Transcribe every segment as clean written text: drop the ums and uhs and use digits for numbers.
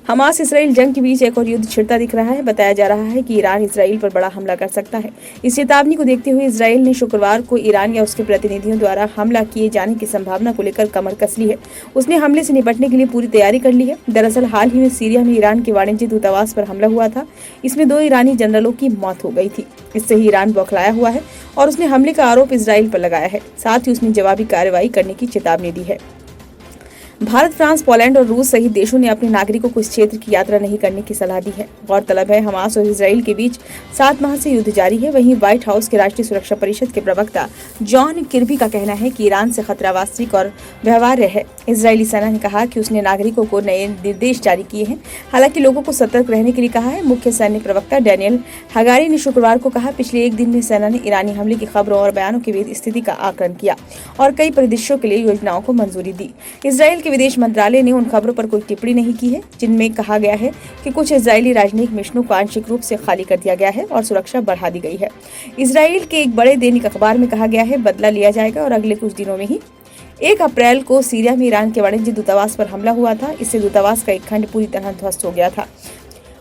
Hamas Israel जंग के बीच एक और युद्ध छिड़ता दिख रहा है। बताया जा रहा है कि ईरान इसराइल पर बड़ा हमला कर सकता है। इस चेतावनी को देखते हुए इसराइल ने शुक्रवार को ईरान या उसके प्रतिनिधियों द्वारा हमला किए जाने की संभावना को लेकर कमर कस ली है। उसने हमले से निपटने के लिए पूरी तैयारी कर ली है। दरअसल हाल ही में सीरिया में ईरान के वाणिज्य दूतावास पर हमला हुआ था। इसमें 2 ईरानी जनरलों की मौत हो गई थी। इससे ही ईरान बौखलाया हुआ है और उसने हमले का आरोप इसराइल पर लगाया है। साथ ही उसने जवाबी कार्रवाई करने की चेतावनी दी है। भारत, फ्रांस, पोलैंड और रूस सहित देशों ने अपने नागरिकों को इस क्षेत्र की यात्रा नहीं करने की सलाह दी है। गौरतलब है, हमास और इसराइल के बीच 7 माह से युद्ध जारी है। वहीं व्हाइट हाउस के राष्ट्रीय सुरक्षा परिषद के प्रवक्ता जॉन किर्बी का कहना है कि ईरान से खतरा वास्तविक और व्यवहार्य है। इजरायली सेना ने कहा कि उसने नागरिकों को नए निर्देश जारी किए हैं, हालांकि लोगों को सतर्क रहने के लिए कहा है। मुख्य सैन्य प्रवक्ता डैनियल हगारी ने शुक्रवार को कहा, पिछले एक दिन में सेना ने ईरानी हमले की खबरों और बयानों की स्थिति का आकलन किया और कई परिदृश्यों के लिए योजनाओं को मंजूरी दी। इसराइल के विदेश मंत्रालय ने उन खबरों पर कोई टिप्पणी नहीं की है जिनमें कहा गया है कि कुछ इजरायली राजनयिक मिशनों को आंशिक रूप से खाली कर दिया गया है और सुरक्षा बढ़ा दी गई है। इसराइल के एक बड़े दैनिक अखबार में कहा गया है, बदला लिया जाएगा और अगले कुछ दिनों में ही 1 अप्रैल को सीरिया में ईरान के वाणिज्य दूतावास पर हमला हुआ था। इससे दूतावास का एक खंड पूरी तरह ध्वस्त हो गया था।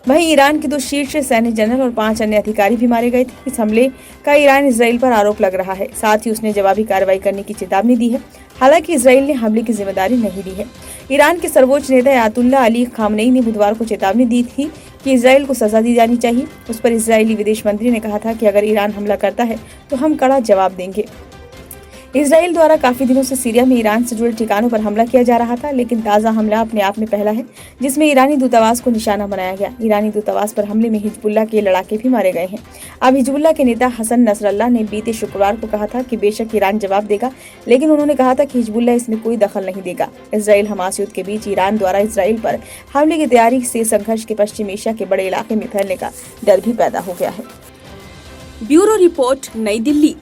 वहीं ईरान के 2 शीर्ष सैन्य जनरल और 5 अन्य अधिकारी भी मारे गए थे। इस हमले का ईरान इसराइल पर आरोप लग रहा है। साथ ही उसने जवाबी कार्रवाई करने की चेतावनी दी है। हालांकि इसराइल ने हमले की जिम्मेदारी नहीं ली है। ईरान के सर्वोच्च नेता अयातुल्लाह अली खामनेई ने बुधवार को चेतावनी दी थी कि इसराइल को सजा दी जानी चाहिए। उस पर इजरायली विदेश मंत्री ने कहा था कि अगर ईरान हमला करता है तो हम कड़ा जवाब देंगे। इसराइल द्वारा काफी दिनों से सीरिया में ईरान से जुड़े ठिकानों पर हमला किया जा रहा था, लेकिन ताजा हमला अपने आप में पहला है जिसमें ईरानी दूतावास को निशाना बनाया गया। ईरानी दूतावास पर हमले में हिजबुल्लाह के लड़ाके भी मारे गए हैं। अब हिजबुल्लाह के नेता हसन नसरल्लाह ने बीते शुक्रवार को कहा था कि बेशक ईरान जवाब देगा, लेकिन उन्होंने कहा था कि हिजबुल्लाह इसमें कोई दखल नहीं देगा। इसराइल हमास युद्ध के बीच ईरान द्वारा इसराइल पर हमले की तैयारी से संघर्ष के पश्चिम एशिया के बड़े इलाके में फैलने का डर भी पैदा हो गया है। ब्यूरो रिपोर्ट, नई दिल्ली।